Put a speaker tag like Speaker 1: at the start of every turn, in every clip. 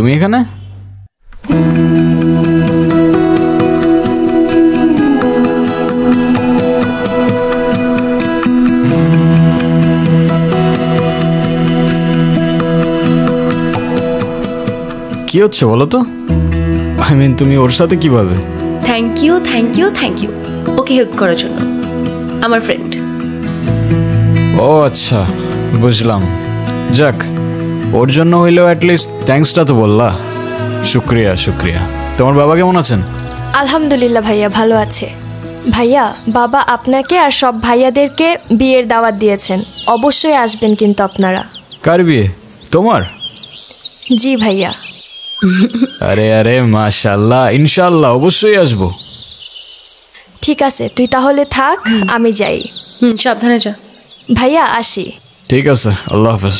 Speaker 1: তুমি এখানে? কি হচ্ছে বলো তো? আই মিন তুমি ওর সাথে কিভাবে?
Speaker 2: Thank you thank you thank you ওকে হেল্প করার জন্য, আমার ফ্রেন্ড।
Speaker 1: ও আচ্ছা, বুঝলাম। যাক, ওর জন্য হইলেও অ্যাটলিস্ট থ্যাঙ্কসটা তো বললা। শুক্রিয়া শুক্রিয়া। তোমার বাবা কেমন আছেন?
Speaker 3: আলহামদুলিল্লাহ ভাইয়া ভালো আছে। ভাইয়া, বাবা আপনাকে আর সব ভাইয়াদেরকে বিয়ের দাওয়াত দিয়েছেন, অবশ্যই আসবেন কিন্তু আপনারা।
Speaker 1: কার বিয়ে? তোমার?
Speaker 3: জি ভাইয়া।
Speaker 1: আরে আরে মাশাআল্লাহ, ইনশাআল্লাহ অবশ্যই আসবো।
Speaker 3: ঠিক আছে, তুই তাহলে থাক, আমি যাই।
Speaker 2: সাবধানে যা
Speaker 3: ভাইয়া, আসি।
Speaker 1: ঠিক আছে, আল্লাহ হাফেজ।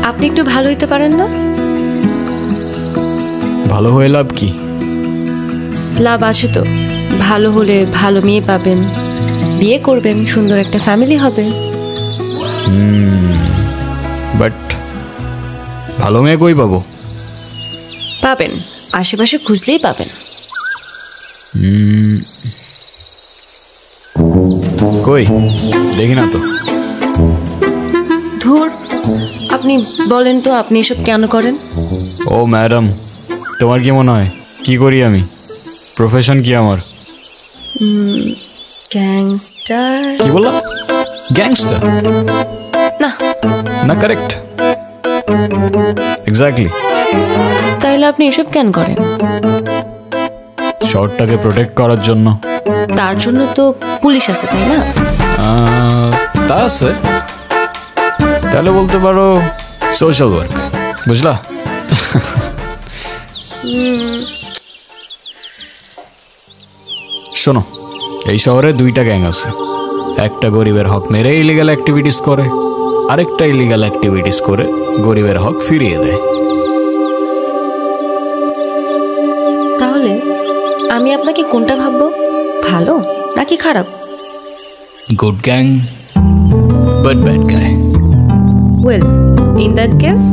Speaker 2: আপনি একটু ভালো হইতে পারেন না?
Speaker 1: ভালো হয়ে লাভ কি?
Speaker 2: লাভ আছে তো। ভালো হলে ভালো মেয়ে পাবেন, বিয়ে করবেন, সুন্দর একটা ফ্যামিলি হবে।
Speaker 1: বাট ভালো মেয়ে কই পাবো?
Speaker 2: পাবেন, আশেপাশে খুঁজলেই পাবেন।
Speaker 1: কই দেখি না তো।
Speaker 2: ধুর, আপনি বলেন তো আপনি এসব কেন করেন?
Speaker 1: ও ম্যাডাম, তোমার কি মনে হয় কি করি আমি? প্রফেশন কি আমার?
Speaker 2: গ্যাংস্টার।
Speaker 1: কি বললা? গ্যাংস্টার
Speaker 2: না
Speaker 1: না, কারেক্ট, এক্স্যাক্টলি।
Speaker 2: তাইলে আপনি এসব কেন করেন?
Speaker 1: শর্টটাকে প্রোটেক্ট করার জন্য।
Speaker 2: তার জন্য তো পুলিশ আছে, তাই না?
Speaker 1: তা আছে, তাহলে বলতে পারো সোশ্যাল ওয়ার্ক, বুঝলা? শোনো, এই শহরে দুইটা গ্যাং আছে। একটা গরিবের হক মেরে ইলিগাল অ্যাক্টিভিটিস করে, আরেকটা ইলিগাল অ্যাক্টিভিটিস করে গরিবের হক ফিরিয়ে দেয়।
Speaker 2: তাহলে আমি আপনাকে কোনটা ভাববো, ভালো নাকি খারাপ?
Speaker 1: Good gang but bad guy.
Speaker 2: Well, in that case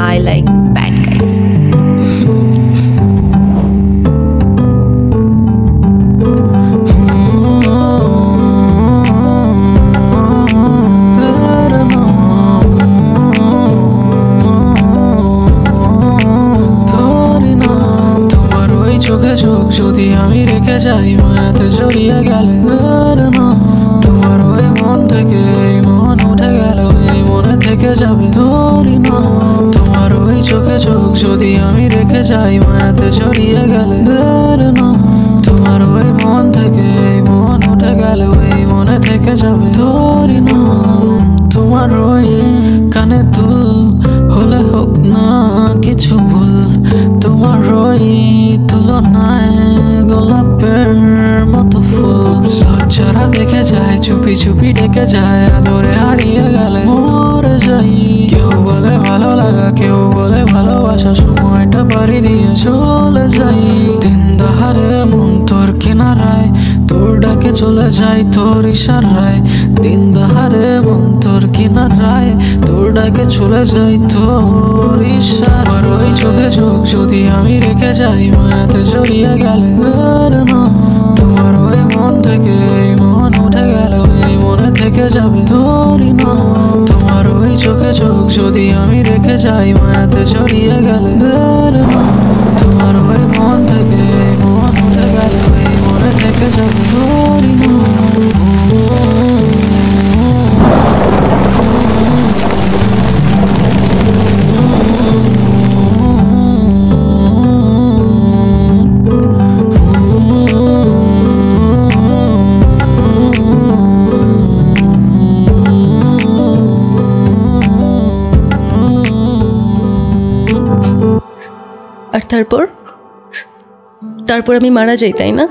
Speaker 2: I like bad guys.
Speaker 4: চোখে চোখ যদি আমি রেখে যাই, মায়াতে জড়িয়ে গেলে তোমার ওই মন থেকে এই মন উঠে গেল, এই মনে থেকে যাবে তোরই না। তোমার ওই চোখে চোখ যদি আমি রেখে যাই, মায়াতে জড়িয়ে গেলে তোমার ওই মন থেকে এই মন উঠে গেল, এই মনে থেকে যাবে তোরই না। তোমার ওই কানে দুল হলে হোক না কিছু ভুল, তোমার ওই তুলনায় গোলাপের মতো ফুল। লজ্জারা দেখে যায়, চুপি চুপি ডেকে যায়, আদরে হারিয়ে গেলে মরে যাই। কেউ বলে ভালো লাগা, কেউ বলে ভালোবাসা, সময়টা পাড়ি দিয়ে চলে যাই। দিন দাহারে মন তোর কিনারায়, তোর ডাকে চলে যাই তোর ইশারায়। দিন দাহারে মন তোর কিনারায়, তোর ডাকে চলে যাই তোর ইশারায়। ওই চোখে চোখ যদি আমি রেখে যাই, মায়াতে জড়িয়ে গেলে তোমার ওই মন থেকে এই মন উঠে গেল, এই মনে থেকে যাবে তোরই না। তোমার ওই চোখে চোখ যদি আমি রেখে যাই, মায়াতে জড়িয়ে গেলে তোমার ওই মন থেকে এই মন উঠে গেল, এই মনে থেকে যাবে তোরই না।
Speaker 2: আর তারপর আমি মারা যাই, তাই না?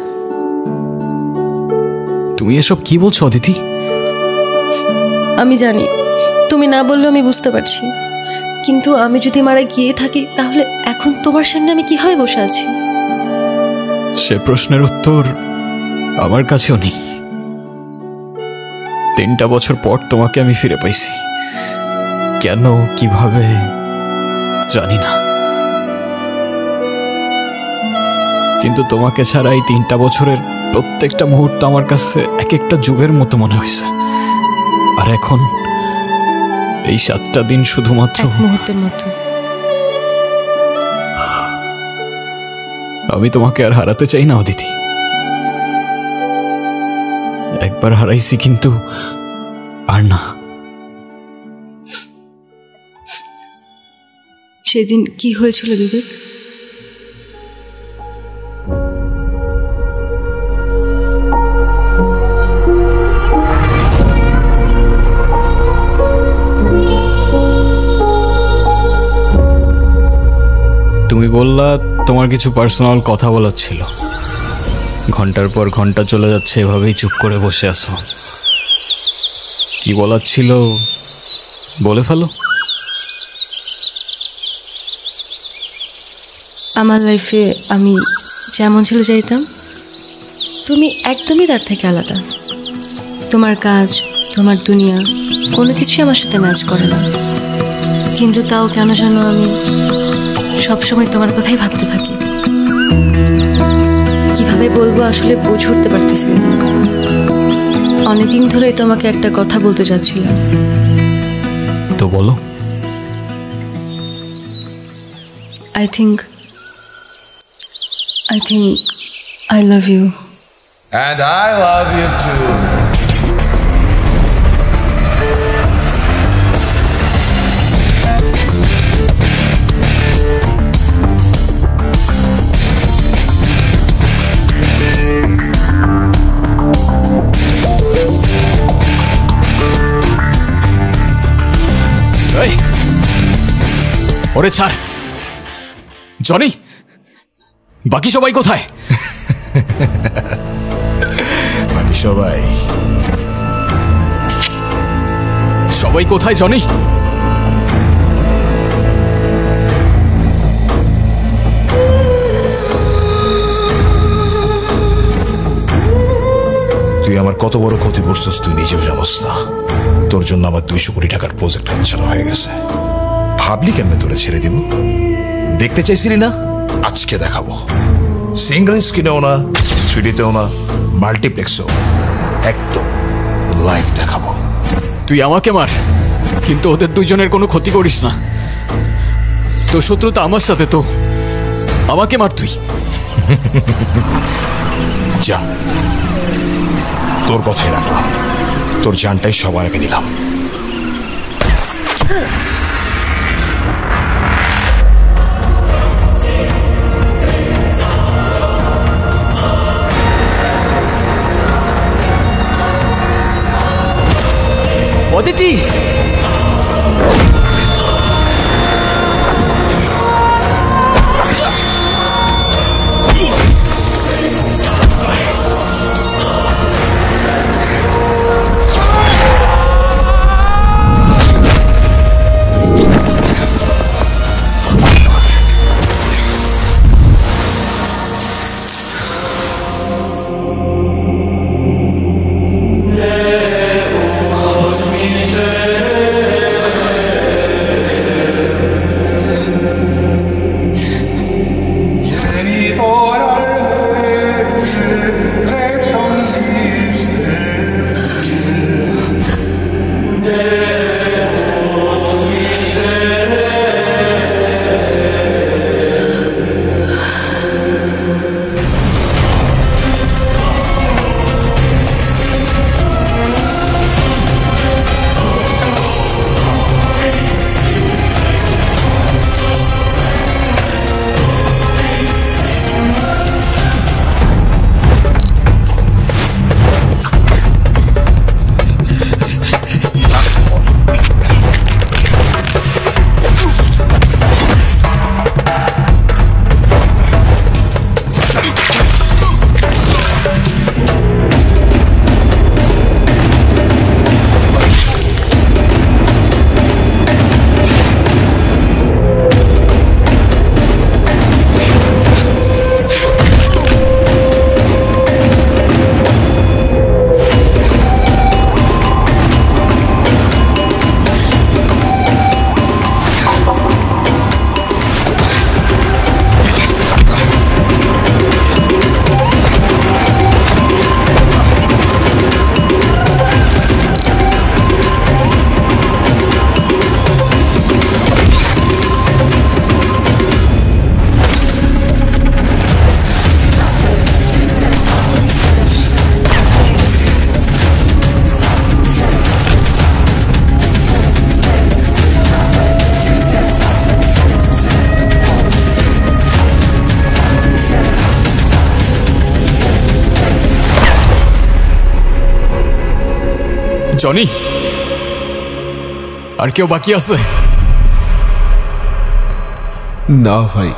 Speaker 1: তুমি এসব কি বলছো অদিতি?
Speaker 2: আমি জানি, তুমি না বললেও আমি বুঝতে পারছি। কিন্তু আমি যদি মারা গিয়ে থাকি তাহলে এখন তোমার সামনে আমি কিভাবে বসে আছি?
Speaker 1: সে প্রশ্নের উত্তর আমার কাছেও নেই। 3টা বছর পর তোমাকে আমি ফিরে পাইছি, কেন কিভাবে জানি না, কিন্তু তোমাকে ছাড়া এই 3টা বছরের প্রত্যেকটা মুহূর্ত আমার কাছে এক একটা যুগের মতো মনে হয়েছে। আর এখন এই 7টা দিন শুধুমাত্র
Speaker 2: এক মুহূর্তের মতো।
Speaker 1: আমি তোমাকে আর হারাতে চাই না অদিতি। একবার হারাইছি, কিন্তু আর না।
Speaker 2: সেদিন কি হয়েছিল বিবেক?
Speaker 1: তুমি বললা তোমার কিছু পার্সোনাল কথা বলার ছিল। ঘন্টার পর ঘন্টা চলে যাচ্ছে, এভাবেই চুপ করে বসে আছো। কি বলার ছিল বলে ফেলো।
Speaker 2: আমার লাইফে আমি যেমন ছেলে চাইতাম, তুমি একদমই তার থেকে আলাদা। তোমার কাজ, তোমার দুনিয়া কোনো কিছুই আমার সাথে ম্যাচ করে না, কিন্তু তাও কেন যেন আমি সবসময় তোমার কথাই ভাবতে থাকি। কিভাবে বলবো আসলে বুঝে উঠতে পারতেছি না। অনেকদিন ধরেই তোমাকে একটা কথা বলতে যাচ্ছিলাম।
Speaker 1: তো বলো।
Speaker 2: I think I love you.
Speaker 5: And I love you too.
Speaker 1: এই, ওরে ছাড়। জনি, বাকি সবাই কোথায়?
Speaker 5: বাকি
Speaker 1: সবাই কোথায় জনি?
Speaker 5: তুই আমার কত বড় ক্ষতি করছিস তুই নিজেও জানোস না। তোর জন্য আমার 200 কোটি টাকার প্রজেক্ট হাতছাড়া হয়ে গেছে। ভাবলি কেমনে তোরে ছেড়ে দিব? দেখতে চাইছিলি না? আজকে দেখাবো। সিঙ্গল স্ক্রিনেও না, 3Dতেও না, মাল্টিপ্লেক্সও, একদম লাইভ দেখাবো।
Speaker 1: তুই আমাকে মার, কিন্তু ওদের দুইজনের কোনো ক্ষতি করিস না। তোর শত্রুতা আমার সাথে, তো আমাকে মার তুই।
Speaker 5: যা, তোর কথাই রাখলাম। তোর জানটাই সবার আগে নিলাম।
Speaker 1: অদিতি, জনি, আর কেউ বাকি আছে?
Speaker 6: না ভাই,